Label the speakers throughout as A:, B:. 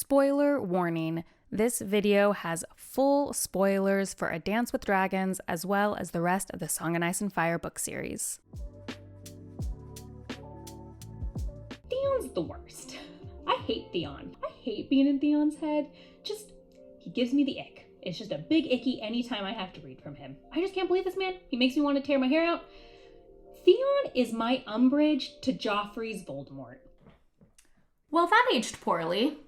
A: Spoiler warning, this video has full spoilers for A Dance with Dragons as well as the rest of the Song of Ice and Fire book series.
B: Theon's the worst. I hate Theon. I hate being in Theon's head. He gives me the ick. It's just a big icky anytime I have to read from him. I just can't believe this man. He makes me want to tear my hair out. Theon is my Umbridge to Joffrey's Voldemort.
A: Well, that aged poorly.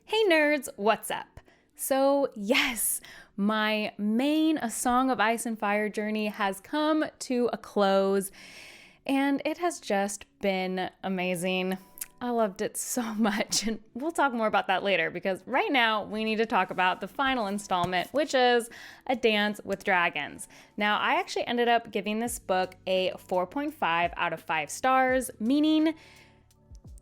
A: Hey nerds, what's up? So yes, my main A Song of Ice and Fire journey has come to a close, and it has just been amazing. I loved it so much, and we'll talk more about that later because right now we need to talk about the final installment, which is A Dance with Dragons. Now, I actually ended up giving this book a 4.5 out of 5 stars, meaning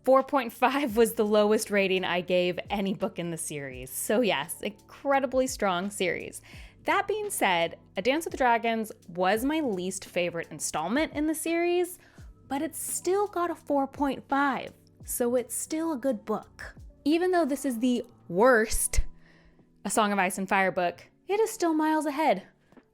A: 4.5 was the lowest rating I gave any book in the series. So yes, incredibly strong series. That being said, A Dance with Dragons was my least favorite installment in the series, but it still got a 4.5. So it's still a good book. Even though this is the worst A Song of Ice and Fire book, it is still miles ahead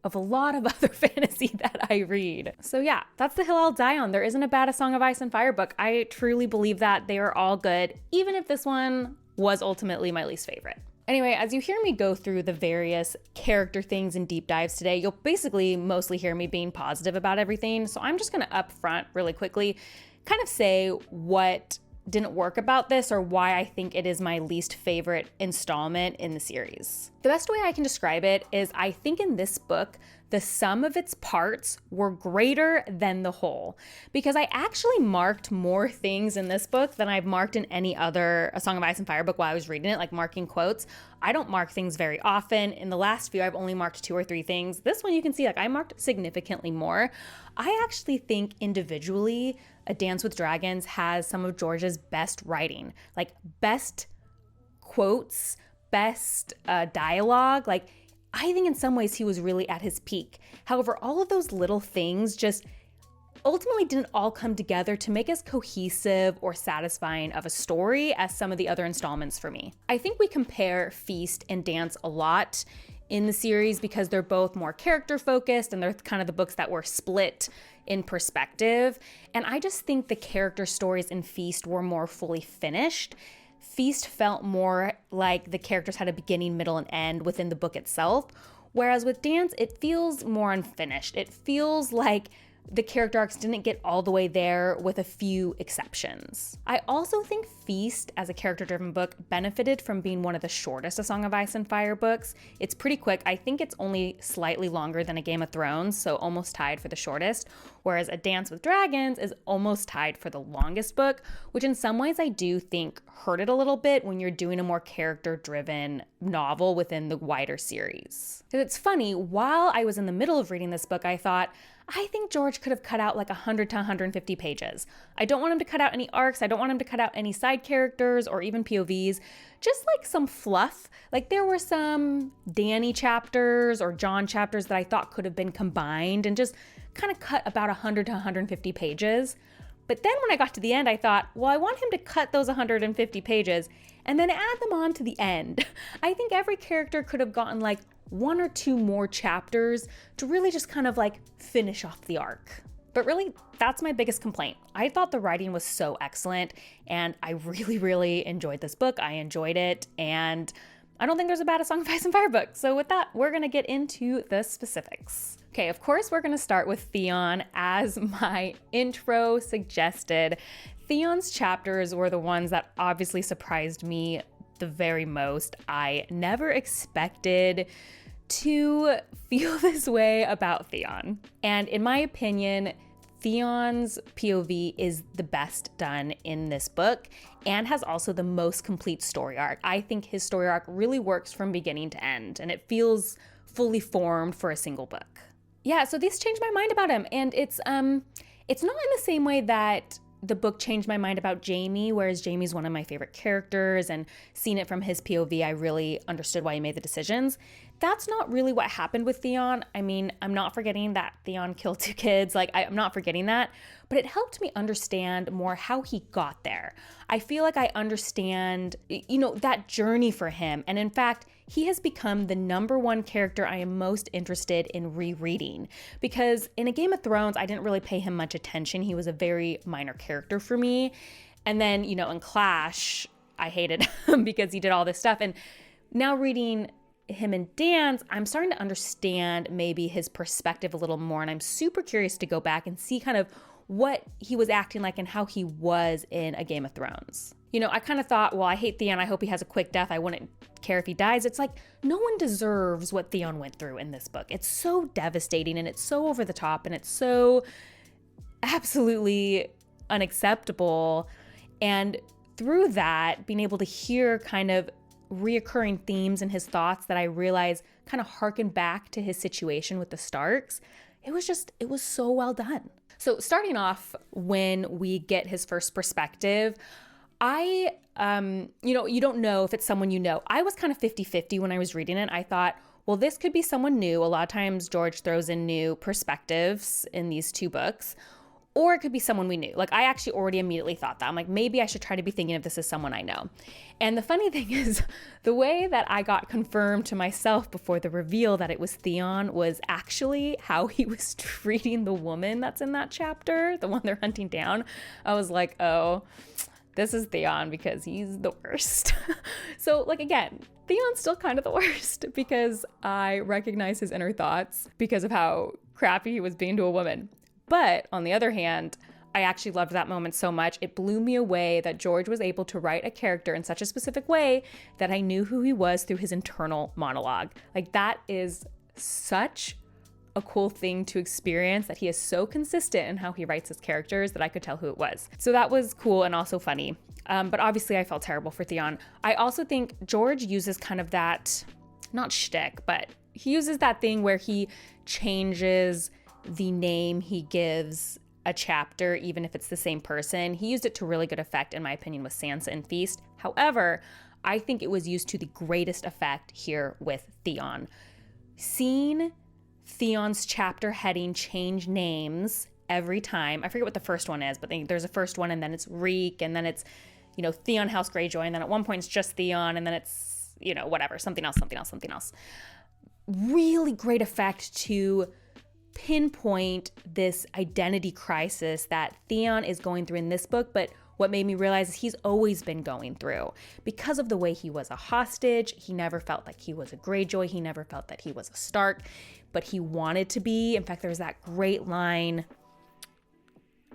A: of a lot of other fantasy that I read. So yeah, that's the hill I'll die on. There isn't a bad A Song of Ice and Fire book. I truly believe that they are all good, even if this one was ultimately my least favorite. Anyway, as you hear me go through the various character things and deep dives today, you'll basically mostly hear me being positive about everything. So I'm just gonna up front really quickly kind of say what didn't work about this or why I think it is my least favorite installment in the series. The best way I can describe it is I think in this book, the sum of its parts were greater than the whole, because I actually marked more things in this book than I've marked in any other A Song of Ice and Fire book while I was reading it, like marking quotes. I don't mark things very often. In the last few, I've only marked 2 or 3 things. This one you can see, like I marked significantly more. I actually think individually, A Dance with Dragons has some of George's best writing, like best quotes, best dialogue. Like I think in some ways he was really at his peak. However, all of those little things just ultimately didn't all come together to make as cohesive or satisfying of a story as some of the other installments for me. I think we compare Feast and Dance a lot in the series because they're both more character focused and they're kind of the books that were split in perspective. And I just think the character stories in Feast were more fully finished. Feast felt more like the characters had a beginning, middle, and end within the book itself. Whereas with Dance, it feels more unfinished. It feels like the character arcs didn't get all the way there with a few exceptions. I also think Feast, as a character-driven book, benefited from being one of the shortest A Song of Ice and Fire books. It's pretty quick. I think it's only slightly longer than A Game of Thrones, so almost tied for the shortest, whereas A Dance with Dragons is almost tied for the longest book, which in some ways I do think hurt it a little bit when you're doing a more character-driven novel within the wider series. And it's funny, while I was in the middle of reading this book, I thought, I think George could have cut out like 100 to 150 pages. I don't want him to cut out any arcs. I don't want him to cut out any side characters or even POVs, just like some fluff. Like there were some Dany chapters or Jon chapters that I thought could have been combined and just kind of cut about 100 to 150 pages. But then when I got to the end, I thought, well, I want him to cut those 150 pages and then add them on to the end. I think every character could have gotten like 1 or 2 more chapters to really just kind of like finish off the arc. But really, that's my biggest complaint. I thought the writing was so excellent and I really, really enjoyed this book. I enjoyed it and I don't think there's a bad A Song of Ice and Fire book. So with that, we're gonna get into the specifics. Okay, of course, we're gonna start with Theon as my intro suggested. Theon's chapters were the ones that obviously surprised me the very most. I never expected to feel this way about Theon. And in my opinion, Theon's POV is the best done in this book and has also the most complete story arc. I think his story arc really works from beginning to end and it feels fully formed for a single book. Yeah, so this changed my mind about him, and it's not in the same way that the book changed my mind about Jaime, whereas Jaime's one of my favorite characters, and seeing it from his POV, I really understood why he made the decisions. That's not really what happened with Theon. I mean, I'm not forgetting that Theon killed 2 kids. Like, I'm not forgetting that. but it helped me understand more how he got there. I feel like I understand, that journey for him. And in fact, he has become the number one character I am most interested in rereading, because in A Game of Thrones, I didn't really pay him much attention. He was a very minor character for me. And then, in Clash, I hated him because he did all this stuff. And now reading him in Dance, I'm starting to understand maybe his perspective a little more. And I'm super curious to go back and see kind of what he was acting like and how he was in A Game of Thrones. I kind of thought, well, I hate Theon. I hope he has a quick death. I wouldn't care if he dies. It's like, no one deserves what Theon went through in this book. It's so devastating and it's so over the top and it's so absolutely unacceptable. And through that, being able to hear kind of reoccurring themes in his thoughts that I realized kind of harken back to his situation with the Starks, it was so well done. So starting off, when we get his first perspective, I, you don't know if it's someone you know. I was kind of 50-50 when I was reading it. I thought, well, this could be someone new. A lot of times George throws in new perspectives in these two books. Or it could be someone we knew. Like, I actually already immediately thought that. I'm like, maybe I should try to be thinking of this as someone I know. And the funny thing is, the way that I got confirmed to myself before the reveal that it was Theon was actually how he was treating the woman that's in that chapter, the one they're hunting down. I was like, oh, this is Theon because he's the worst. So, again, Theon's still kind of the worst because I recognize his inner thoughts because of how crappy he was being to a woman. But on the other hand, I actually loved that moment so much. It blew me away that George was able to write a character in such a specific way that I knew who he was through his internal monologue. That is such a cool thing to experience, that he is so consistent in how he writes his characters that I could tell who it was. So that was cool and also funny. But obviously I felt terrible for Theon. I also think George uses kind of that, not shtick, but he uses that thing where he changes the name he gives a chapter, even if it's the same person. He used it to really good effect, in my opinion, with Sansa and Feast. However, I think it was used to the greatest effect here with Theon. Seeing Theon's chapter heading change names every time. I forget what the first one is, but there's a first one and then it's Reek and then it's, Theon House Greyjoy, and then at one point it's just Theon and then it's, whatever, something else. Really great effect to pinpoint this identity crisis that Theon is going through in this book, but what made me realize is he's always been going through. Because of the way he was a hostage, he never felt like he was a Greyjoy, he never felt that he was a Stark, but he wanted to be. In fact, there's that great line.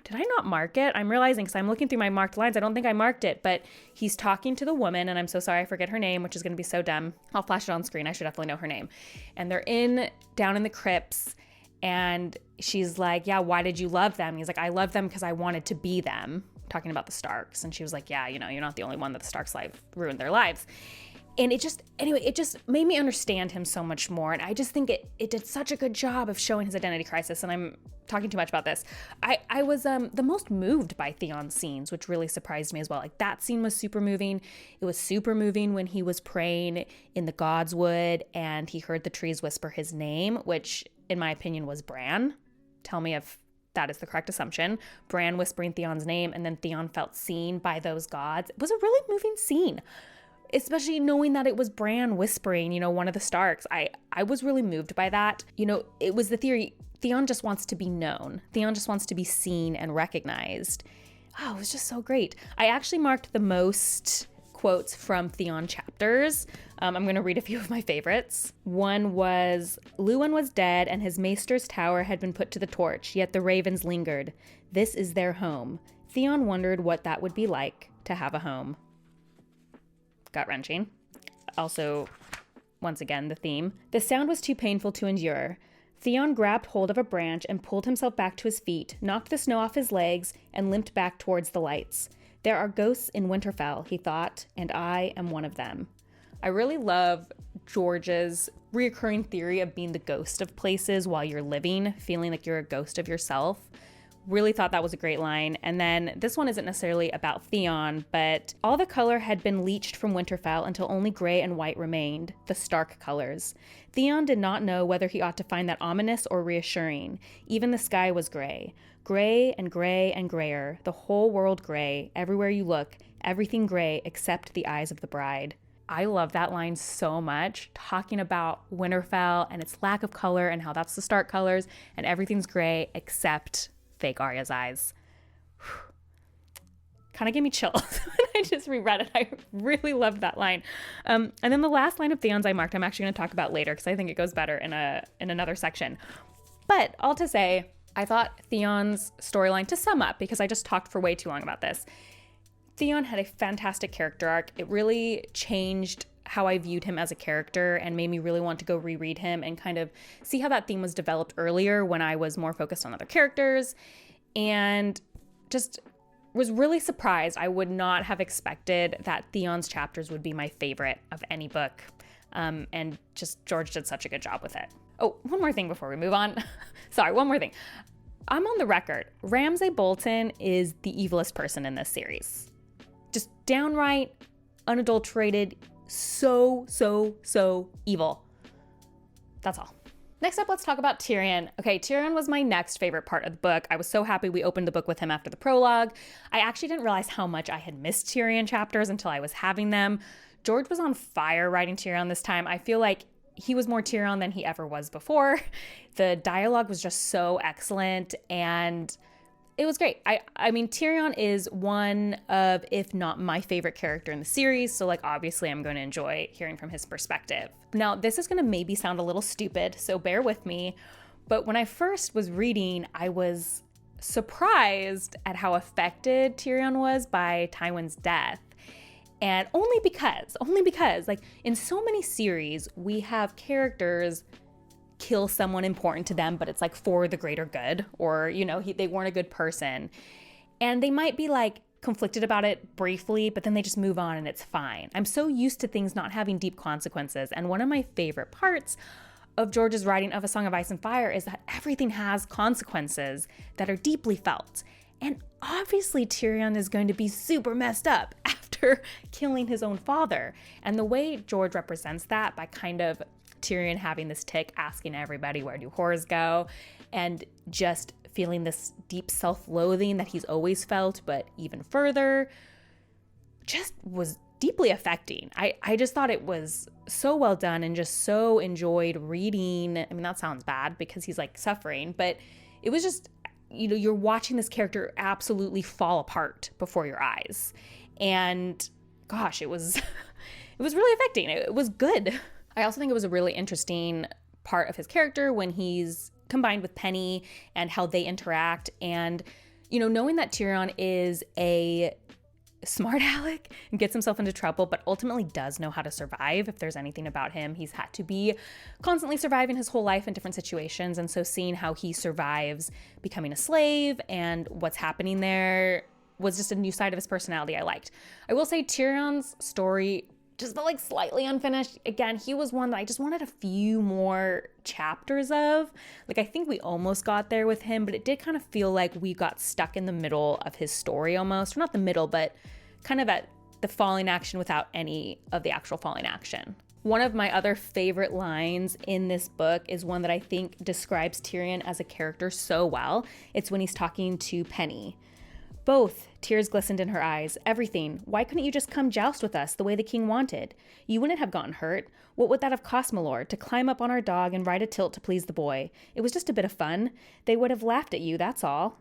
A: Did I not mark it? I'm realizing because I'm looking through my marked lines, I don't think I marked it, but he's talking to the woman, and I'm so sorry I forget her name, which is going to be so dumb. I'll flash it on screen. I should definitely know her name. And they're down in the crypts, and she's like, yeah, why did you love them? And he's like, I love them because I wanted to be them, talking about the Starks. And she was like, yeah, you're not the only one that the Starks ruined their lives. And it just made me understand him so much more. And I just think it did such a good job of showing his identity crisis. And I'm talking too much about this. I was the most moved by Theon's scenes, which really surprised me as well. That scene was super moving. It was super moving when he was praying in the Godswood and he heard the trees whisper his name, which in my opinion was Bran. Tell me if that is the correct assumption. Bran whispering Theon's name, and then Theon felt seen by those gods. It was a really moving scene, especially knowing that it was Bran whispering, one of the Starks. I was really moved by that. It was the theory, Theon just wants to be known. Theon just wants to be seen and recognized. Oh, it was just so great. I actually marked the most quotes from Theon chapters. I'm going to read a few of my favorites. One was, Luwin was dead and his maester's tower had been put to the torch, yet the ravens lingered. This is their home. Theon wondered what that would be like to have a home. Gut-wrenching. Also, once again, the theme. The sound was too painful to endure. Theon grabbed hold of a branch and pulled himself back to his feet, knocked the snow off his legs, and limped back towards the lights. There are ghosts in Winterfell, he thought, and I am one of them. I really love George's reoccurring theory of being the ghost of places while you're living, feeling like you're a ghost of yourself. Really thought that was a great line. And then this one isn't necessarily about Theon, but all the color had been leached from Winterfell until only gray and white remained, the Stark colors. Theon did not know whether he ought to find that ominous or reassuring. Even the sky was gray. Gray and gray and grayer, the whole world gray, everywhere you look, everything gray except the eyes of the bride. I love that line so much, talking about Winterfell and its lack of color and how that's the Stark colors and everything's gray except fake Arya's eyes. Kind of gave me chills when I just reread it. I really loved that line. And then the last line of Theon's I marked, I'm actually going to talk about later because I think it goes better in another section. But all to say, I thought Theon's storyline, to sum up, because I just talked for way too long about this, Theon had a fantastic character arc. It really changed how I viewed him as a character and made me really want to go reread him and kind of see how that theme was developed earlier when I was more focused on other characters, and just was really surprised. I would not have expected that Theon's chapters would be my favorite of any book. And just George did such a good job with it. Oh, one more thing before we move on. Sorry, one more thing. I'm on the record. Ramsay Bolton is the evilest person in this series. Just downright, unadulterated, so evil. That's all. Next up, let's talk about Tyrion. Okay, Tyrion was my next favorite part of the book. I was so happy we opened the book with him after the prologue. I actually didn't realize how much I had missed Tyrion chapters until I was having them. George was on fire writing Tyrion this time. I feel like he was more Tyrion than he ever was before. The dialogue was just so excellent and it was great. I mean, Tyrion is one of, if not my favorite character in the series. So like, obviously I'm going to enjoy hearing from his perspective. Now, this is going to maybe sound a little stupid, so bear with me. But when I first was reading, I was surprised at how affected Tyrion was by Tywin's death. And only because, like in so many series, we have characters kill someone important to them, but it's like for the greater good, or, you know, they weren't a good person. And they might be like conflicted about it briefly, but then they just move on and it's fine. I'm so used to things not having deep consequences. And one of my favorite parts of George's writing of A Song of Ice and Fire is that everything has consequences that are deeply felt. And obviously Tyrion is going to be super messed up after killing his own father. And the way George represents that by kind of Tyrion having this tick, asking everybody, where do whores go? And just feeling this deep self-loathing that he's always felt, but even further, just was deeply affecting. I just thought it was so well done and just so enjoyed reading. I mean, that sounds bad because he's like suffering, but it was just, you know, you're watching this character absolutely fall apart before your eyes. And gosh, it was really affecting. It was good. I also think it was a really interesting part of his character when he's combined with Penny and how they interact. And, you know, knowing that Tyrion is a smart aleck and gets himself into trouble, but ultimately does know how to survive. If there's anything about him, he's had to be constantly surviving his whole life in different situations. And so seeing how he survives becoming a slave and what's happening there was just a new side of his personality I liked. I will say Tyrion's story just felt like slightly unfinished. Again, he was one that I just wanted a few more chapters of. Like, I think we almost got there with him, but it did kind of feel like we got stuck in the middle of his story almost. Or not the middle, but kind of at the falling action without any of the actual falling action. One of my other favorite lines in this book is one that I think describes Tyrion as a character so well. It's when he's talking to Penny. Both. Tears glistened in her eyes. Everything. Why couldn't you just come joust with us the way the king wanted? You wouldn't have gotten hurt. What would that have cost, my lord? To climb up on our dog and ride a tilt to please the boy. It was just a bit of fun. They would have laughed at you, that's all.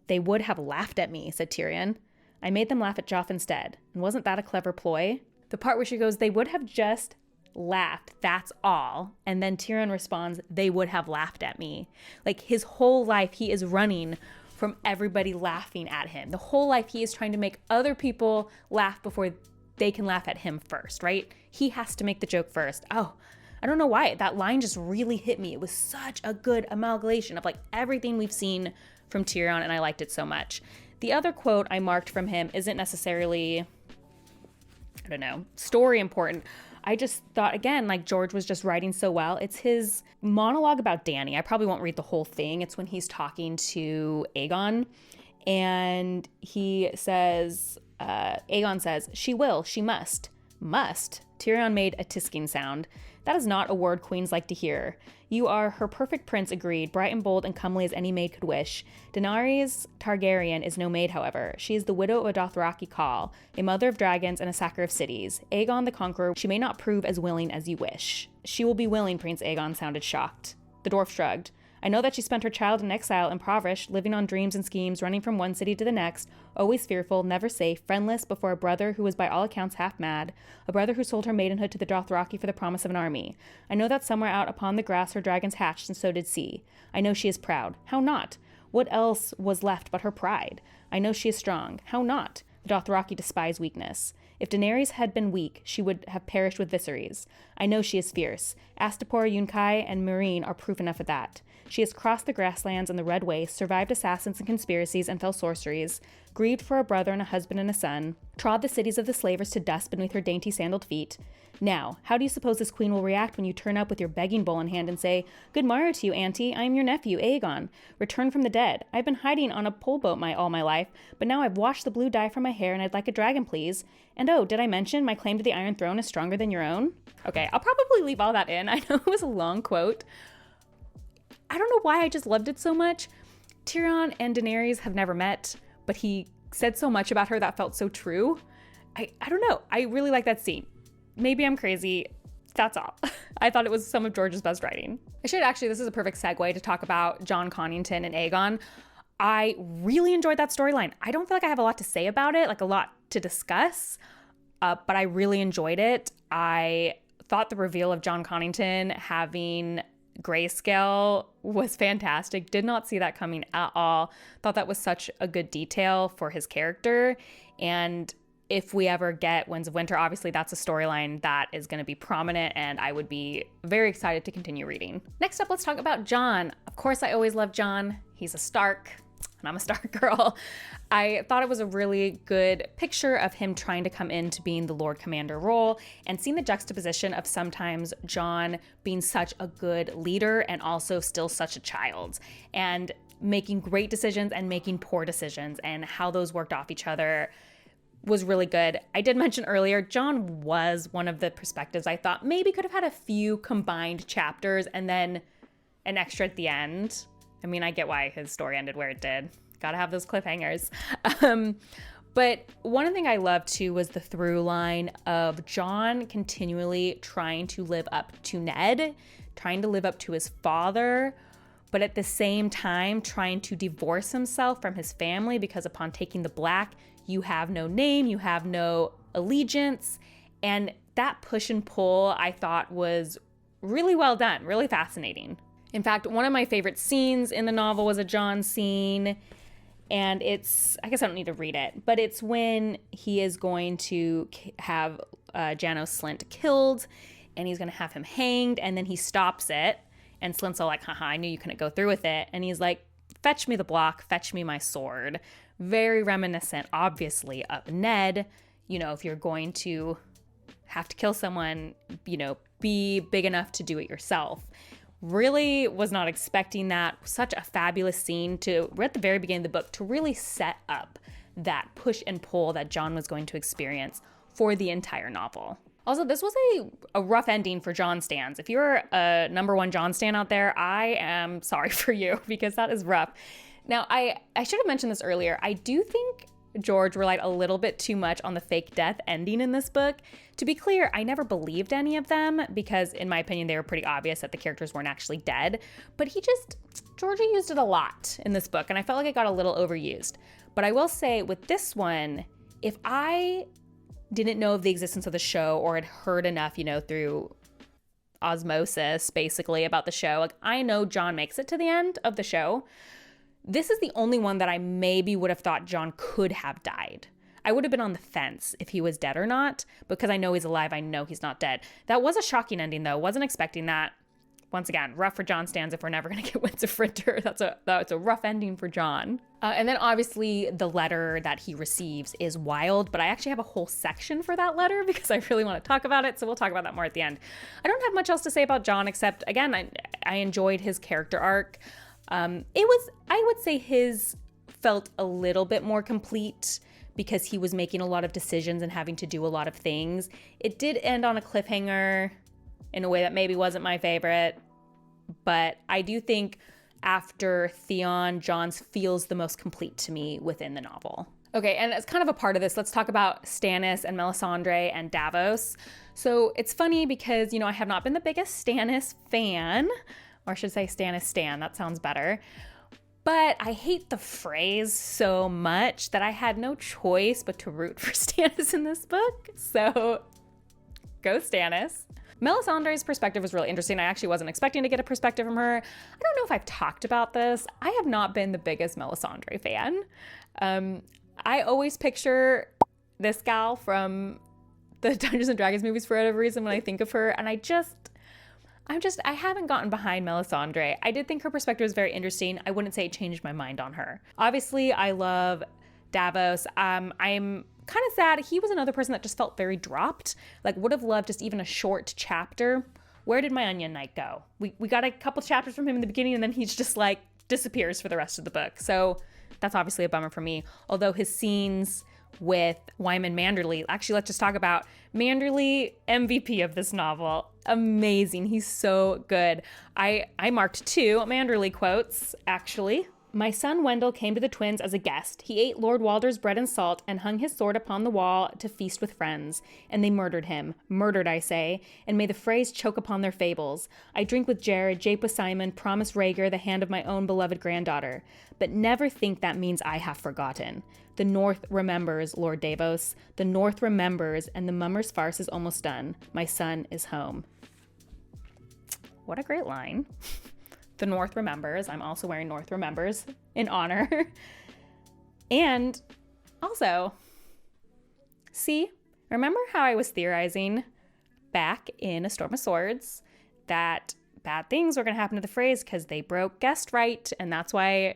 A: They would have laughed at me, said Tyrion. I made them laugh at Joff instead. And wasn't that a clever ploy? The part where she goes, they would have just laughed, that's all. And then Tyrion responds, they would have laughed at me. Like, his whole life he is running from everybody laughing at him. The whole life he is trying to make other people laugh before they can laugh at him first, right? He has to make the joke first. Oh, I don't know why. That line just really hit me. It was such a good amalgamation of like everything we've seen from Tyrion, and I liked it so much. The other quote I marked from him isn't necessarily, I don't know, story important. I just thought, again, like George was just writing so well. It's his monologue about Dany. I probably won't read the whole thing. It's when he's talking to Aegon, and he says, Aegon says, she will, she must. Must. Tyrion made a tisking sound. That is not a word queens like to hear. You are her perfect prince, agreed, bright and bold and comely as any maid could wish. Daenerys Targaryen is no maid, however. She is the widow of a Dothraki Khal, a mother of dragons and a sacker of cities. Aegon the Conqueror, she may not prove as willing as you wish. She will be willing, Prince Aegon sounded shocked. The dwarf shrugged. I know that she spent her childhood in exile, impoverished, living on dreams and schemes, running from one city to the next, always fearful, never safe, friendless before a brother who was by all accounts half mad, a brother who sold her maidenhood to the Dothraki for the promise of an army. I know that somewhere out upon the grass her dragons hatched, and so did she. I know she is proud. How not? What else was left but her pride? I know she is strong. How not? The Dothraki despise weakness. If Daenerys had been weak, she would have perished with Viserys. I know she is fierce. Astapor, Yunkai, and Meereen are proof enough of that. She has crossed the grasslands and the red wastes, survived assassins and conspiracies and fell sorceries, grieved for a brother and a husband and a son, trod the cities of the slavers to dust beneath her dainty sandaled feet. Now, how do you suppose this queen will react when you turn up with your begging bowl in hand and say, Good morrow to you, auntie. I am your nephew, Aegon, returned from the dead. I've been hiding on a pole boat all my life, but now I've washed the blue dye from my hair and I'd like a dragon, please. And oh, did I mention my claim to the Iron Throne is stronger than your own? Okay, I'll probably leave all that in. I know it was a long quote. I don't know why I just loved it so much. Tyrion and Daenerys have never met, but he said so much about her that felt so true. I don't know. I really like that scene. Maybe I'm crazy. That's all. I thought it was some of George's best writing. This is a perfect segue to talk about Jon Connington and Aegon. I really enjoyed that storyline. I don't feel like I have a lot to say about it, like a lot to discuss, but I really enjoyed it. I thought the reveal of Jon Connington having grayscale was fantastic. Did not see that coming at all. Thought that was such a good detail for his character. And if we ever get Winds of Winter, obviously that's a storyline that is going to be prominent and I would be very excited to continue reading. Next up, let's talk about Jon. Of course, I always love Jon. He's a Stark and I'm a Stark girl. I thought it was a really good picture of him trying to come into being the Lord Commander role and seeing the juxtaposition of sometimes Jon being such a good leader and also still such a child and making great decisions and making poor decisions and how those worked off each other was really good. I did mention earlier, Jon was one of the perspectives I thought maybe could have had a few combined chapters and then an extra at the end. I mean, I get why his story ended where it did. Gotta have those cliffhangers. But one thing I loved too was the through line of Jon continually trying to live up to Ned, trying to live up to his father, but at the same time trying to divorce himself from his family because upon taking the black, you have no name, you have no allegiance. And that push and pull I thought was really well done, really fascinating. In fact, one of my favorite scenes in the novel was a Jon scene. And it's, I guess I don't need to read it, but it's when he is going to have Janos Slynt killed and he's going to have him hanged. And then he stops it. And Slynt's all like, haha, I knew you couldn't go through with it. And he's like, fetch me the block, fetch me my sword. Very reminiscent, obviously, of Ned. You know, if you're going to have to kill someone, you know, be big enough to do it yourself. Really was not expecting that. Such a fabulous scene we're at the very beginning of the book to really set up that push and pull that Jon was going to experience for the entire novel. Also, this was a rough ending for Jon stans. If you're a #1 Jon stan out there, I am sorry for you because that is rough. Now, I should have mentioned this earlier. I do think George relied a little bit too much on the fake death ending in this book. To be clear, I never believed any of them because, in my opinion, they were pretty obvious that the characters weren't actually dead. But Georgia used it a lot in this book, and I felt like it got a little overused. But I will say, with this one, if I didn't know of the existence of the show or had heard enough, you know, through osmosis, basically, about the show, like I know Jon makes it to the end of the show. This is the only one that I maybe would have thought Jon could have died. I would have been on the fence if he was dead or not, because I know he's alive. I know he's not dead. That was a shocking ending, though. Wasn't expecting that. Once again, rough for Jon stans if we're never going to get Winds of Winter. That's a rough ending for Jon. And then obviously the letter that he receives is wild, but I actually have a whole section for that letter because I really want to talk about it. So we'll talk about that more at the end. I don't have much else to say about Jon except, again, I enjoyed his character arc. I would say his felt a little bit more complete because he was making a lot of decisions and having to do a lot of things. It did end on a cliffhanger, in a way that maybe wasn't my favorite. But I do think after Theon, Jon's feels the most complete to me within the novel. Okay, and as kind of a part of this, let's talk about Stannis and Melisandre and Davos. So it's funny because, I have not been the biggest Stannis fan, or I should say Stannis stan, that sounds better. But I hate the phrase so much that I had no choice but to root for Stannis in this book. So go Stannis. Melisandre's perspective was really interesting. I actually wasn't expecting to get a perspective from her. I don't know if I've talked about this. I have not been the biggest Melisandre fan. I always picture this gal from the Dungeons and Dragons movies for whatever reason when I think of her, and I haven't gotten behind Melisandre. I did think her perspective was very interesting. I wouldn't say it changed my mind on her. Obviously, I love Davos. I'm kind of sad. He was another person that just felt very dropped. Like, would have loved just even a short chapter. Where did my Onion Knight go? We got a couple chapters from him in the beginning, and then he's just like disappears for the rest of the book. So that's obviously a bummer for me. Although his scenes with Wyman Manderly, actually, let's just talk about Manderly, MVP of this novel. Amazing. He's so good. I marked 2 Manderly quotes, actually. My son Wendell came to the twins as a guest. He ate Lord Walder's bread and salt and hung his sword upon the wall to feast with friends. And they murdered him. Murdered, I say, and may the phrase choke upon their fables. I drink with Jared, jape with Simon, promise Rhaegar the hand of my own beloved granddaughter. But never think that means I have forgotten. The North remembers, Lord Davos. The North remembers, and the mummer's farce is almost done. My son is home. What a great line. The North remembers. I'm also wearing North remembers in honor. And also, see, remember how I was theorizing back in A Storm of Swords that bad things were going to happen to the Freys because they broke guest right, and that's why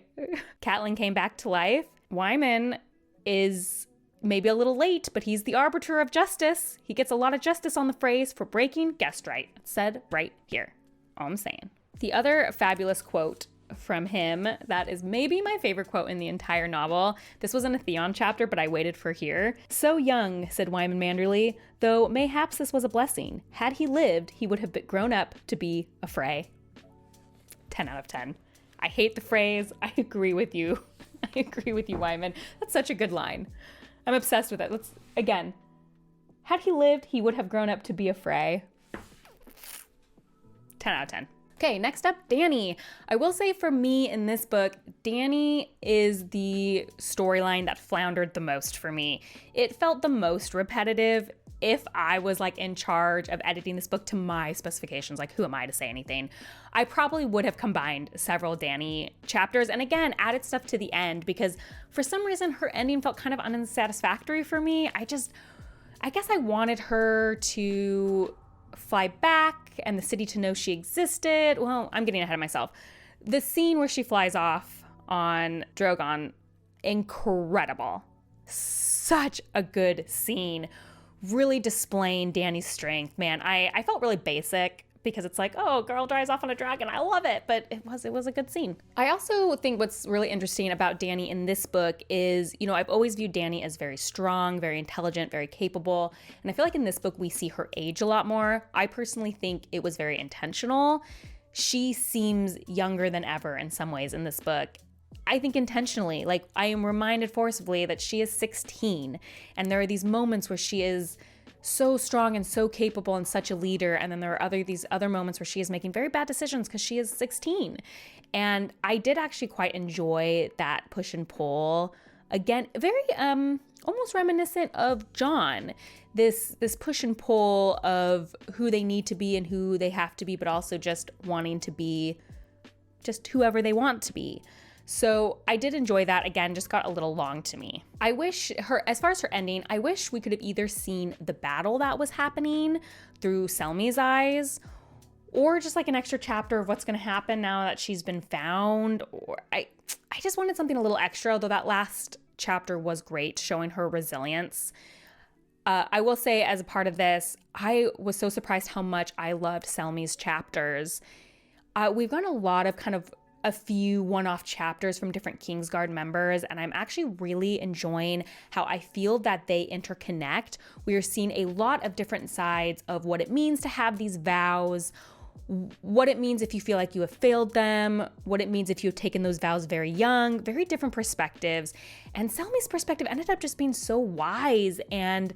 A: Catelyn came back to life. Wyman is maybe a little late, but he's the arbiter of justice. He gets a lot of justice on the Freys for breaking guest right. It's said right here. All I'm saying. The other fabulous quote from him that is maybe my favorite quote in the entire novel. This was in a Theon chapter, but I waited for here. So young, said Wyman Manderly, though mayhaps this was a blessing. Had he lived, he would have grown up to be a Frey. 10 out of 10. I hate the phrase. I agree with you. I agree with you, Wyman. That's such a good line. I'm obsessed with it. Again. Had he lived, he would have grown up to be a Frey. 10 out of 10. Okay, next up, Dany. I will say for me in this book, Dany is the storyline that floundered the most for me. It felt the most repetitive. If I was like in charge of editing this book to my specifications, like who am I to say anything, I probably would have combined several Dany chapters and again, added stuff to the end because for some reason her ending felt kind of unsatisfactory for me. I guess I wanted her to fly back and the city to know she existed. Well, I'm getting ahead of myself. The scene where she flies off on Drogon, incredible. Such a good scene. Really displaying Dany's strength. Man, I felt really basic because it's like, oh, girl drives off on a dragon. I love it. But it was a good scene. I also think what's really interesting about Dany in this book is, I've always viewed Dany as very strong, very intelligent, very capable. And I feel like in this book, we see her age a lot more. I personally think it was very intentional. She seems younger than ever in some ways in this book. I think intentionally, like I am reminded forcibly that she is 16 and there are these moments where she is so strong and so capable and such a leader. And then there are these other moments where she is making very bad decisions because she is 16. And I did actually quite enjoy that push and pull. Again, very almost reminiscent of Jon. This push and pull of who they need to be and who they have to be, but also just wanting to be just whoever they want to be. So I did enjoy that. Again, just got a little long to me. I wish as far as her ending, I wish we could have either seen the battle that was happening through Selmy's eyes, or just like an extra chapter of what's going to happen now that she's been found. Or I just wanted something a little extra, although that last chapter was great, showing her resilience. I will say as a part of this, I was so surprised how much I loved Selmy's chapters. We've gotten a lot of kind of a few one-off chapters from different Kingsguard members, and I'm actually really enjoying how I feel that they interconnect. We are seeing a lot of different sides of what it means to have these vows, what it means if you feel like you have failed them, what it means if you've taken those vows very young, very different perspectives. And Selmy's perspective ended up just being so wise and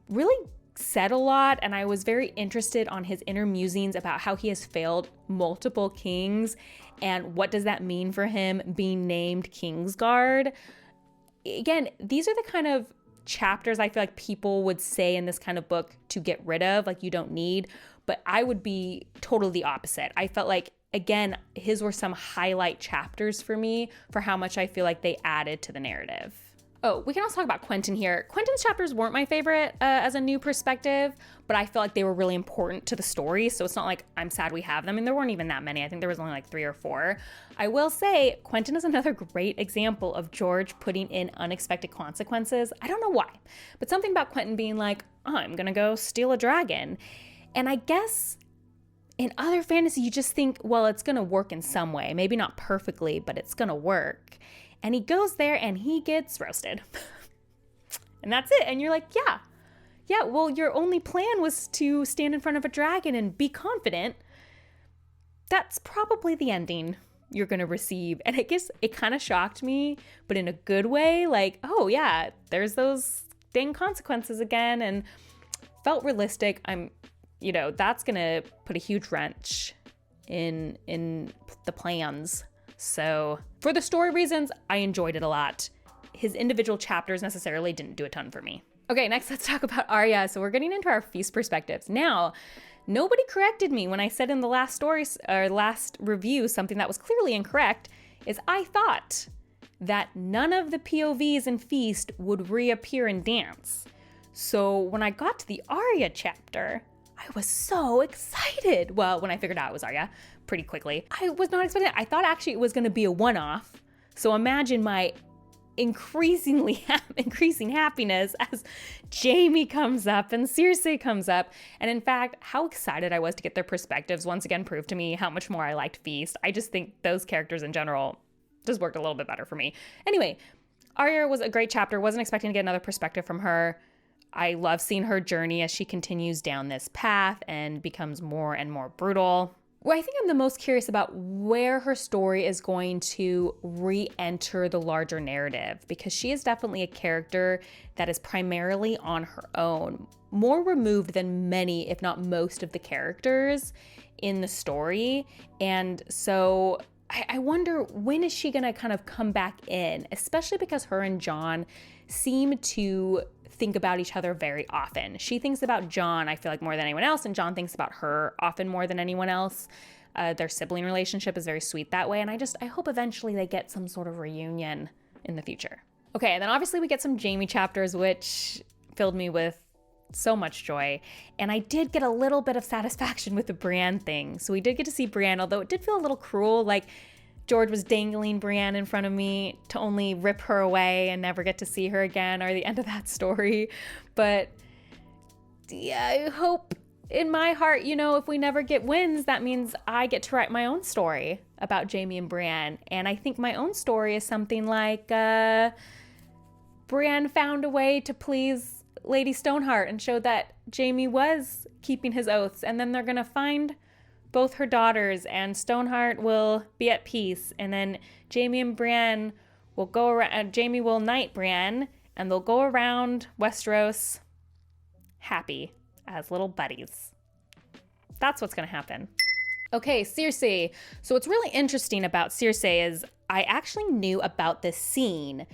A: really said a lot, and I was very interested on his inner musings about how he has failed multiple kings and what does that mean for him being named Kingsguard. Again, these are the kind of chapters I feel like people would say in this kind of book to get rid of, like you don't need, but I would be totally the opposite. I felt like, again, his were some highlight chapters for me for how much I feel like they added to the narrative. Oh, we can also talk about Quentyn here. Quentyn's chapters weren't my favorite as a new perspective, but I feel like they were really important to the story, so it's not like I'm sad we have them. And there weren't even that many. I think there was only like 3 or 4. I will say Quentyn is another great example of George putting in unexpected consequences. I don't know why, but something about Quentyn being like, oh, I'm gonna go steal a dragon. And I guess in other fantasy, you just think, well, it's gonna work in some way. Maybe not perfectly, but it's gonna work. And he goes there and he gets roasted. And that's it. And you're like, yeah, well, your only plan was to stand in front of a dragon and be confident. That's probably the ending you're going to receive. And I guess it kind of shocked me, but in a good way. Like, oh yeah, there's those dang consequences again, and felt realistic. That's going to put a huge wrench in the plans. So for the story reasons, I enjoyed it a lot. His individual chapters necessarily didn't do a ton for me. Okay, next let's talk about Arya. So we're getting into our feast perspectives. Now, nobody corrected me when I said in the last review something that was clearly incorrect, is I thought that none of the POVs in Feast would reappear in Dance. So when I got to the Arya chapter, I was so excited. Well, when I figured out it was Arya pretty quickly, I was not expecting it. I thought actually it was going to be a one-off. So imagine my increasing happiness as Jaime comes up and Cersei comes up. And in fact, how excited I was to get their perspectives once again proved to me how much more I liked Feast. I just think those characters in general just worked a little bit better for me. Anyway, Arya was a great chapter. Wasn't expecting to get another perspective from her. I love seeing her journey as she continues down this path and becomes more and more brutal. Well, I think I'm the most curious about where her story is going to re-enter the larger narrative, because she is definitely a character that is primarily on her own, more removed than many, if not most, of the characters in the story. And so I wonder, when is she gonna kind of come back in, especially because her and Jon seem to think about each other very often. She thinks about Jon, I feel like, more than anyone else, and Jon thinks about her often more than anyone else. Their sibling relationship is very sweet that way, and I hope eventually they get some sort of reunion in the future. Okay, and then obviously we get some Jaime chapters, which filled me with so much joy. And I did get a little bit of satisfaction with the Brienne thing. So we did get to see Brienne, although it did feel a little cruel, like George was dangling Brienne in front of me to only rip her away and never get to see her again, or the end of that story. But yeah, I hope in my heart, if we never get wins, that means I get to write my own story about Jaime and Brienne. And I think my own story is something like Brienne found a way to please Lady Stoneheart and showed that Jaime was keeping his oaths, and then they're gonna find both her daughters, and Stoneheart will be at peace, and then Jaime and Brienne will go around. Jaime will knight Brienne, and they'll go around Westeros happy as little buddies. That's what's gonna happen. Okay, Cersei. So what's really interesting about Cersei is I actually knew about this scene.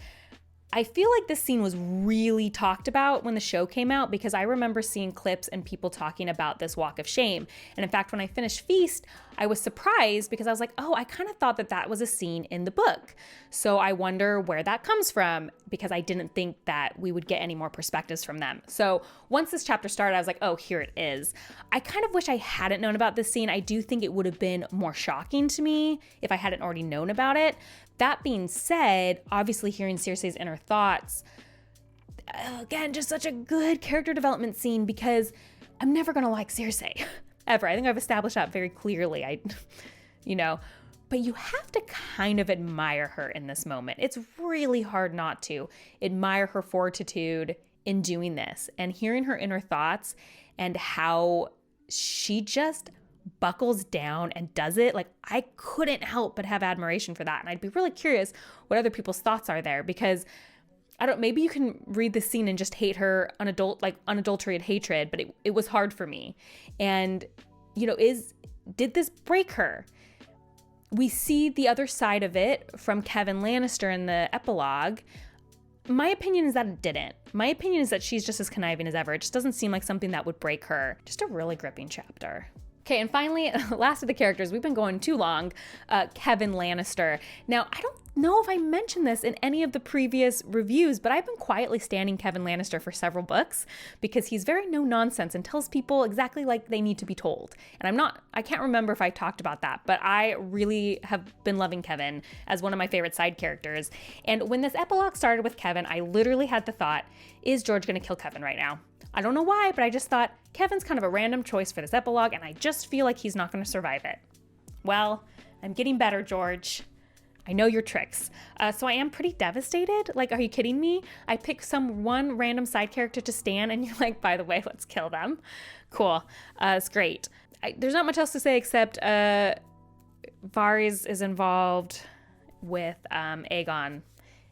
A: I feel like this scene was really talked about when the show came out, because I remember seeing clips and people talking about this walk of shame. And in fact, when I finished Feast, I was surprised because I was like, oh, I kind of thought that was a scene in the book. So I wonder where that comes from, because I didn't think that we would get any more perspectives from them. So once this chapter started, I was like, oh, here it is. I kind of wish I hadn't known about this scene. I do think it would have been more shocking to me if I hadn't already known about it. That being said, obviously hearing Cersei's inner thoughts, again, just such a good character development scene, because I'm never going to like Cersei, ever. I think I've established that very clearly. but you have to kind of admire her in this moment. It's really hard not to admire her fortitude in doing this and hearing her inner thoughts and how she just buckles down and does it. Like, I couldn't help but have admiration for that. And I'd be really curious what other people's thoughts are there, because maybe you can read the scene and just hate her unadulterated hatred, but it was hard for me. And, did this break her? We see the other side of it from Kevan Lannister in the epilogue. My opinion is that it didn't. My opinion is that she's just as conniving as ever. It just doesn't seem like something that would break her. Just a really gripping chapter. Okay, and finally, last of the characters, we've been going too long, Kevan Lannister. Now, I don't know if I mentioned this in any of the previous reviews, but I've been quietly standing Kevan Lannister for several books because he's very no nonsense and tells people exactly like they need to be told. And I can't remember if I talked about that, but I really have been loving Kevan as one of my favorite side characters. And when this epilogue started with Kevan, I literally had the thought, is George going to kill Kevan right now? I don't know why, but I just thought Kevan's kind of a random choice for this epilogue, and I just feel like he's not going to survive it. Well, I'm getting better, George. I know your tricks. So I am pretty devastated. Like, are you kidding me? I picked one random side character to stan, and you're like, by the way, let's kill them. Cool. It's great. There's not much else to say except Varys is involved with Aegon.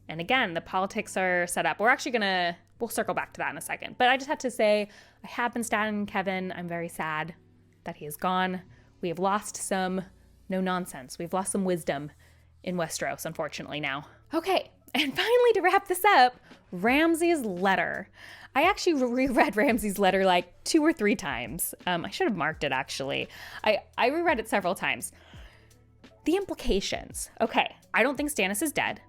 A: And again, the politics are set up. We'll circle back to that in a second. But I just had to say, I have been standing Kevan. I'm very sad that he is gone. We have lost some no nonsense. We've lost some wisdom in Westeros, unfortunately, now. Okay, and finally, to wrap this up, Ramsay's letter. I actually reread Ramsay's letter like 2 or 3 times. I should have marked it, actually. I reread it several times. The implications. Okay, I don't think Stannis is dead,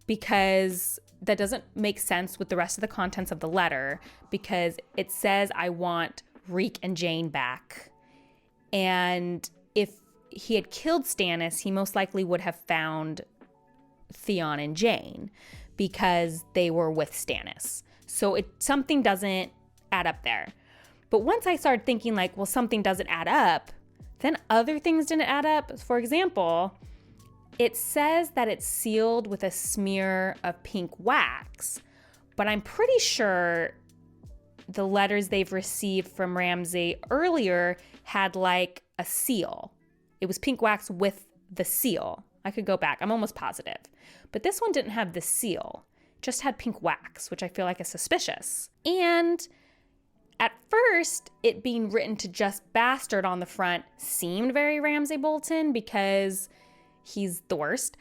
A: because that doesn't make sense with the rest of the contents of the letter, because it says, I want Reek and Jane back. And if he had killed Stannis, he most likely would have found Theon and Jane because they were with Stannis. So something doesn't add up there. But once I started thinking like, well, something doesn't add up, then other things didn't add up. For example, it says that it's sealed with a smear of pink wax, but I'm pretty sure the letters they've received from Ramsay earlier had like a seal. It was pink wax with the seal. I could go back. I'm almost positive. But this one didn't have the seal. It just had pink wax, which I feel like is suspicious. And at first, it being written to just Bastard on the front seemed very Ramsay Bolton because he's the worst.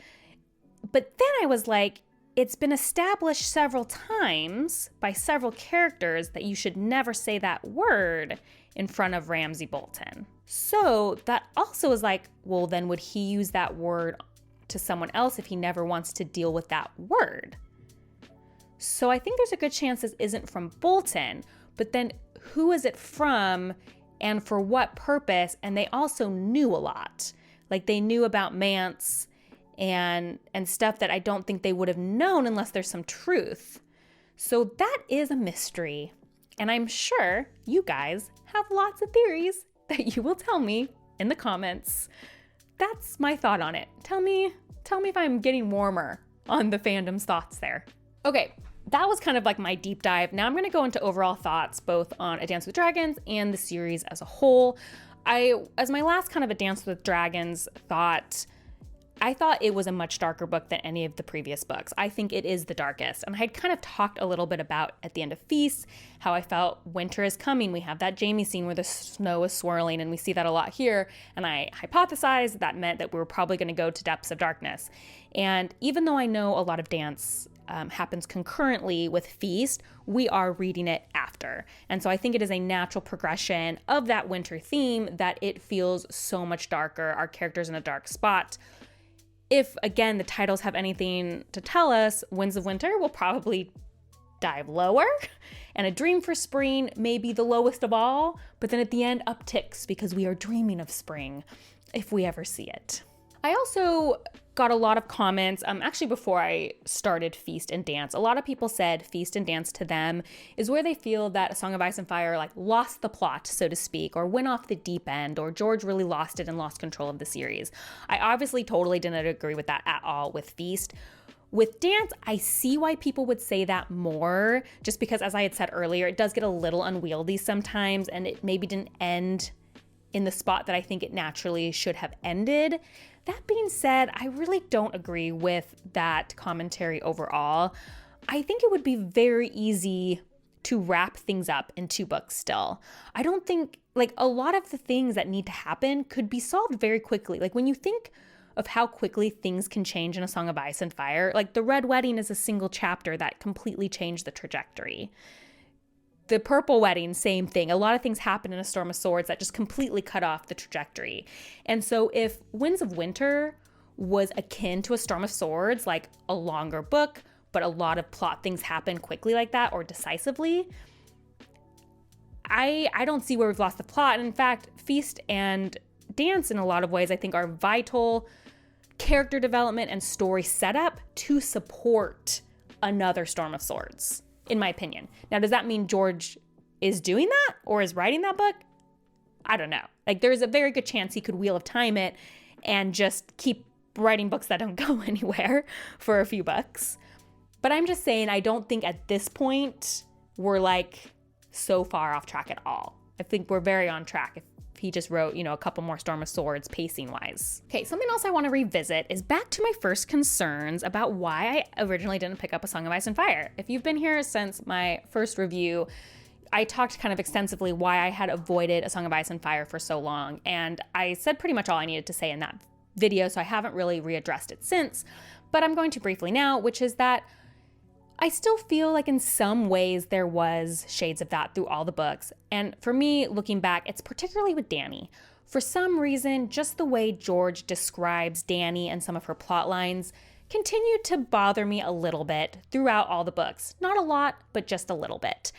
A: But then I was like, it's been established several times by several characters that you should never say that word in front of Ramsay Bolton. So that also is like, well, then would he use that word to someone else if he never wants to deal with that word? So I think there's a good chance this isn't from Bolton, but then who is it from and for what purpose? And they also knew a lot. Like they knew about Mance and stuff that I don't think they would have known unless there's some truth. So that is a mystery. And I'm sure you guys have lots of theories that you will tell me in the comments. That's my thought on it. Tell me if I'm getting warmer on the fandom's thoughts there. Okay, that was kind of like my deep dive. Now I'm going to go into overall thoughts both on A Dance with Dragons and the series as a whole. As my last kind of A Dance with Dragons thought, I thought it was a much darker book than any of the previous books. I think it is the darkest. And I had kind of talked a little bit about at the end of Feast, how I felt winter is coming. We have that Jaime scene where the snow is swirling, and we see that a lot here. And I hypothesized that meant that we were probably going to go to Depths of Darkness. And even though I know a lot of Dance happens concurrently with Feast, we are reading it after. And so I think it is a natural progression of that winter theme that it feels so much darker. Our character's in a dark spot. If, again, the titles have anything to tell us, Winds of Winter will probably dive lower, and A Dream for Spring may be the lowest of all, but then at the end upticks because we are dreaming of spring, if we ever see it. I also got a lot of comments, actually before I started Feast and Dance, a lot of people said Feast and Dance to them is where they feel that A Song of Ice and Fire like lost the plot, so to speak, or went off the deep end, or George really lost it and lost control of the series. I obviously totally didn't agree with that at all with Feast. With Dance, I see why people would say that more, just because, as I had said earlier, it does get a little unwieldy sometimes, and it maybe didn't end in the spot that I think it naturally should have ended. That being said, I really don't agree with that commentary overall. I think it would be very easy to wrap things up in 2 books still. I don't think, like, a lot of the things that need to happen could be solved very quickly. Like, when you think of how quickly things can change in A Song of Ice and Fire, like, the Red Wedding is a single chapter that completely changed the trajectory. The Purple Wedding, same thing. A lot of things happen in A Storm of Swords that just completely cut off the trajectory. And so if Winds of Winter was akin to A Storm of Swords, like a longer book, but a lot of plot things happen quickly like that or decisively, I don't see where we've lost the plot. And in fact, Feast and Dance in a lot of ways I think are vital character development and story setup to support another Storm of Swords, in my opinion. Now, does that mean George is doing that or is writing that book? I don't know. Like, there's a very good chance he could Wheel of Time it and just keep writing books that don't go anywhere for a few bucks. But I'm just saying, I don't think at this point we're like so far off track at all. I think we're very on track if he just wrote, a couple more Storm of Swords pacing wise. Okay, something else I want to revisit is back to my first concerns about why I originally didn't pick up A Song of Ice and Fire. If you've been here since my first review, I talked kind of extensively why I had avoided A Song of Ice and Fire for so long, and I said pretty much all I needed to say in that video, so I haven't really readdressed it since, but I'm going to briefly now, which is that I still feel like in some ways there was shades of that through all the books. And for me, looking back, it's particularly with Dany. For some reason, just the way George describes Dany and some of her plot lines continued to bother me a little bit throughout all the books. Not a lot, but just a little bit.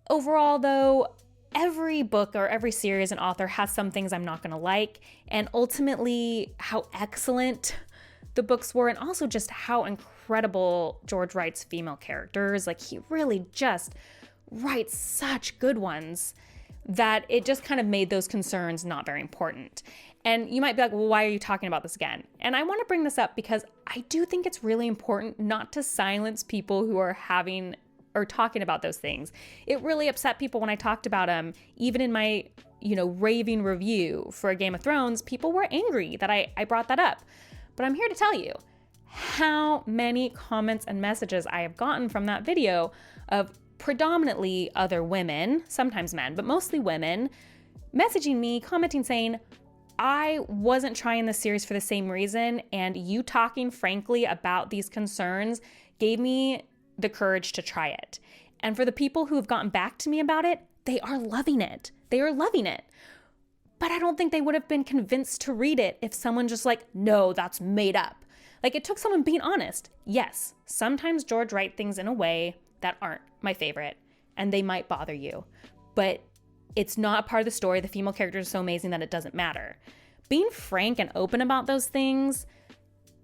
A: Overall, though, every book or every series and author has some things I'm not going to like. And ultimately, how excellent the books were, and also just how incredible George writes female characters. Like, he really just writes such good ones that it just kind of made those concerns not very important. And you might be like, well, why are you talking about this again? And I want to bring this up because I do think it's really important not to silence people who are having or talking about those things. It really upset people when I talked about them. Even in my, raving review for Game of Thrones, people were angry that I brought that up. But I'm here to tell you how many comments and messages I have gotten from that video of predominantly other women, sometimes men, but mostly women, messaging me, commenting, saying, I wasn't trying this series for the same reason, and you talking frankly about these concerns gave me the courage to try it. And for the people who have gotten back to me about it, they are loving it. They are loving it. But I don't think they would have been convinced to read it if someone just like, no, that's made up. Like, it took someone being honest. Yes, sometimes George writes things in a way that aren't my favorite, and they might bother you. But it's not a part of the story. The female characters are so amazing that it doesn't matter. Being frank and open about those things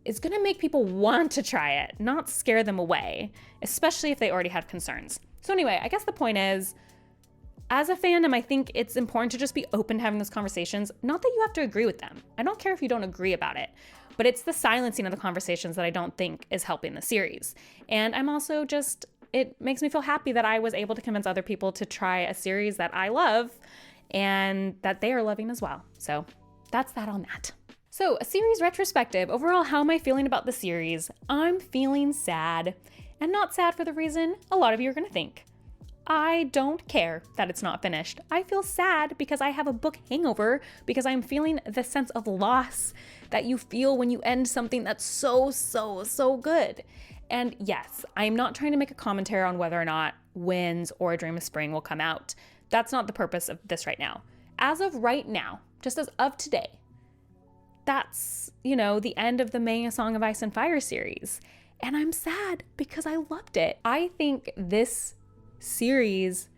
A: is going to make people want to try it, not scare them away, especially if they already had concerns. So anyway, I guess the point is, as a fandom, I think it's important to just be open to having those conversations. Not that you have to agree with them. I don't care if you don't agree about it, but it's the silencing of the conversations that I don't think is helping the series. And I'm also just, it makes me feel happy that I was able to convince other people to try a series that I love and that they are loving as well. So that's that on that. So a series retrospective. Overall, how am I feeling about the series? I'm feeling sad, and not sad for the reason a lot of you are going to think. I don't care that it's not finished. I feel sad because I have a book hangover, because I'm feeling the sense of loss that you feel when you end something that's so, so, so good. And yes, I'm not trying to make a commentary on whether or not Winds or A Dream of Spring will come out. That's not the purpose of this right now. As of right now, just as of today, that's, the end of the main A Song of Ice and Fire series. And I'm sad because I loved it. I think this series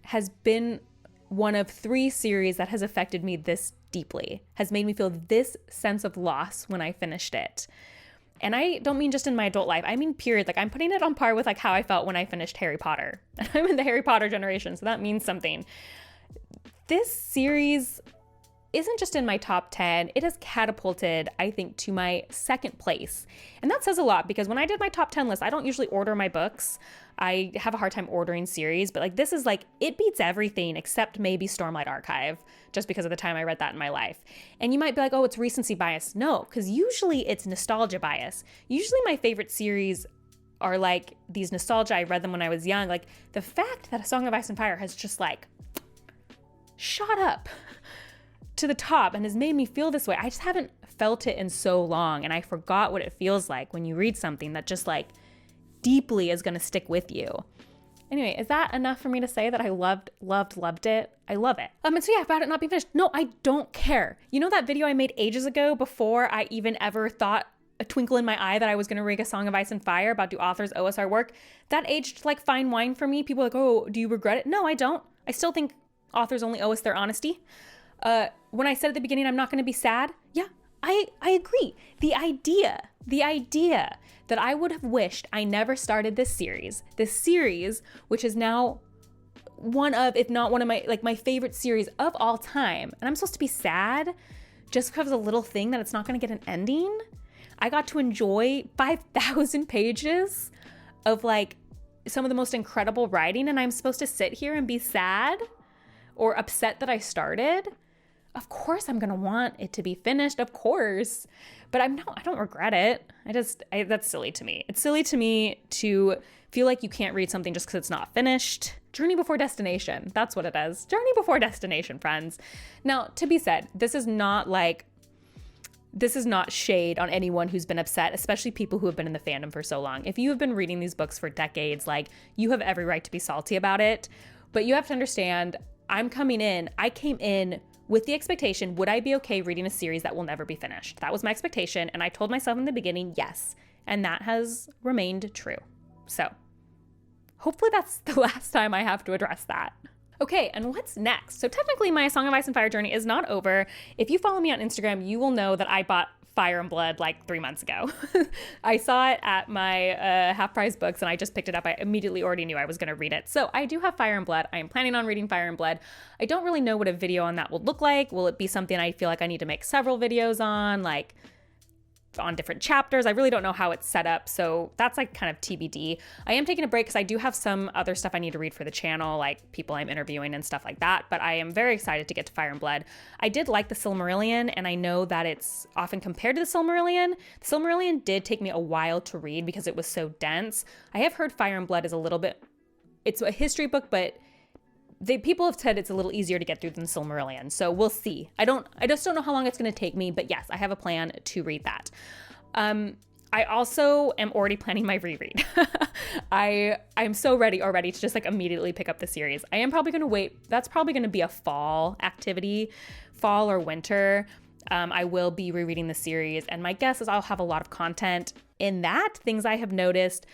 A: has been one of 3 series that has affected me this deeply, has made me feel this sense of loss when I finished it. And I don't mean just in my adult life. I mean, period. Like, I'm putting it on par with like how I felt when I finished Harry Potter. And I'm in the Harry Potter generation, so that means something. This series isn't just in my top 10. It has catapulted, I think, to my second place. And that says a lot because when I did my top 10 list, I don't usually order my books. I have a hard time ordering series, but like this is like, it beats everything except maybe Stormlight Archive, just because of the time I read that in my life. And you might be like, oh, it's recency bias. No, because usually it's nostalgia bias. Usually my favorite series are like these nostalgia. I read them when I was young. Like the fact that A Song of Ice and Fire has just like shot up to the top and has made me feel this way. I just haven't felt it in so long, and I forgot what it feels like when you read something that just like deeply is going to stick with you. Anyway, is that enough for me to say that I loved it? I love it. And so yeah, about it not being finished. No, I don't care. You know that video I made ages ago before I even ever thought a twinkle in my eye that I was going to read A Song of Ice and Fire about do authors owe us our work? That aged like fine wine for me. People are like, oh, do you regret it? No, I don't. I still think authors only owe us their honesty. When I said at the beginning, I'm not going to be sad. Yeah, I agree. The idea that I would have wished I never started this series, which is now one of, if not one of my favorite series of all time. And I'm supposed to be sad just because of a little thing that it's not going to get an ending. I got to enjoy 5,000 pages of like some of the most incredible writing, and I'm supposed to sit here and be sad or upset that I started. Of course I'm going to want it to be finished, of course, but I don't regret it. That's silly to me. It's silly to me to feel like you can't read something just because it's not finished. Journey before destination. That's what it is. Journey before destination, friends. Now, to be said, this is not shade on anyone who's been upset, especially people who have been in the fandom for so long. If you have been reading these books for decades, like you have every right to be salty about it, but you have to understand, I came in with the expectation, would I be okay reading a series that will never be finished? That was my expectation, and I told myself in the beginning, yes, and that has remained true. So hopefully that's the last time I have to address that. Okay, and what's next? So technically my Song of Ice and Fire journey is not over. If you follow me on Instagram, you will know that I bought Fire and Blood like 3 months ago. I saw it at my half-price books and I just picked it up. I immediately already knew I was going to read it. So I do have Fire and Blood. I am planning on reading Fire and Blood. I don't really know what a video on that will look like. Will it be something I feel like I need to make several videos on, like on different chapters? I really don't know how it's set up, so that's like kind of TBD. I am taking a break because I do have some other stuff I need to read for the channel, like people I'm interviewing and stuff like that, but I am very excited to get to Fire and Blood. I did like the Silmarillion, and I know that it's often compared to the Silmarillion. The Silmarillion did take me a while to read because it was so dense. I have heard Fire and Blood is it's a history book, but people have said it's a little easier to get through than Silmarillion, so we'll see. I just don't know how long it's going to take me, but yes, I have a plan to read that. I also am already planning my reread. I'm so ready already to just like immediately pick up the series. I am probably going to wait. That's probably going to be a fall activity, fall or winter. I will be rereading the series, and my guess is I'll have a lot of content in that. Things I have noticed.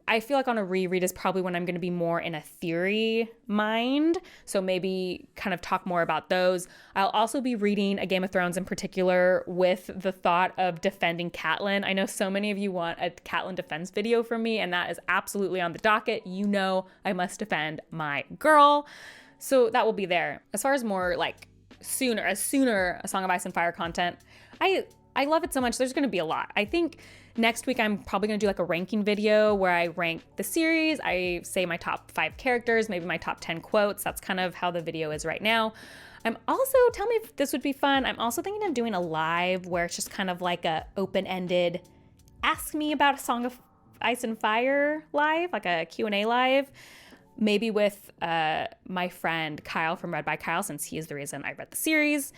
A: I feel like on a reread is probably when I'm going to be more in a theory mind, so maybe kind of talk more about those. I'll also be reading A Game of Thrones in particular with the thought of defending Catelyn. I know so many of you want a Catelyn defense video from me, and that is absolutely on the docket. You know I must defend my girl, so that will be there. As far as more like sooner A Song of Ice and Fire content, I love it so much. There's going to be a lot. I think next week I'm probably going to do like a ranking video where I rank the series. I say my top 5 characters, maybe my top 10 quotes. That's kind of how the video is right now. I'm also, tell me if this would be fun, I'm also thinking of doing a live where it's just kind of like a open-ended ask me about A Song of Ice and Fire live, like a Q&A live. Maybe with my friend Kyle from Read by Kyle, since he is the reason I read the series.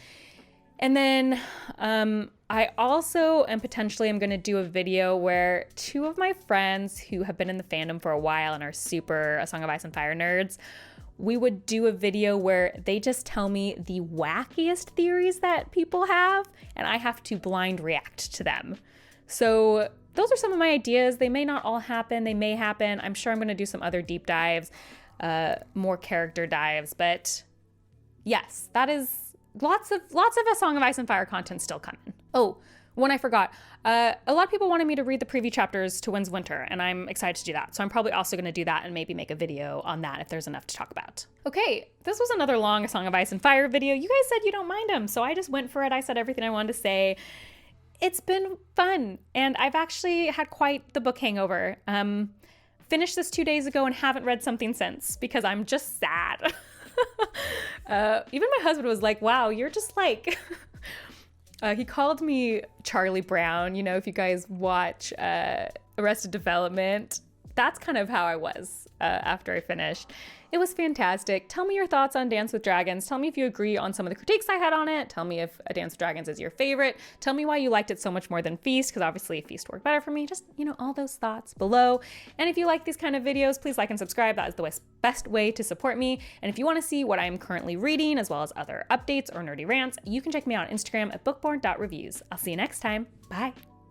A: And then I also am going to do a video where 2 of my friends who have been in the fandom for a while and are super A Song of Ice and Fire nerds, we would do a video where they just tell me the wackiest theories that people have, and I have to blind react to them. So those are some of my ideas. They may not all happen. They may happen. I'm sure I'm going to do some other deep dives, more character dives, but yes, that is lots of A Song of Ice and Fire content still coming. Oh, one I forgot. A lot of people wanted me to read the preview chapters to Winds of Winter, and I'm excited to do that. So I'm probably also going to do that and maybe make a video on that if there's enough to talk about. Okay, this was another long A Song of Ice and Fire video. You guys said you don't mind them, so I just went for it. I said everything I wanted to say. It's been fun, and I've actually had quite the book hangover. Finished this 2 days ago and haven't read something since because I'm just sad. Even my husband was like, wow, you're just like... he called me Charlie Brown. You know, if you guys watch Arrested Development, that's kind of how I was after I finished. It was fantastic. Tell me your thoughts on Dance with Dragons. Tell me if you agree on some of the critiques I had on it. Tell me if A Dance with Dragons is your favorite. Tell me why you liked it so much more than Feast, because obviously Feast worked better for me. Just, you know, all those thoughts below. And if you like these kind of videos, please like and subscribe. That is the best way to support me. And if you want to see what I am currently reading, as well as other updates or nerdy rants, you can check me out on Instagram at bookborn.reviews. I'll see you next time. Bye.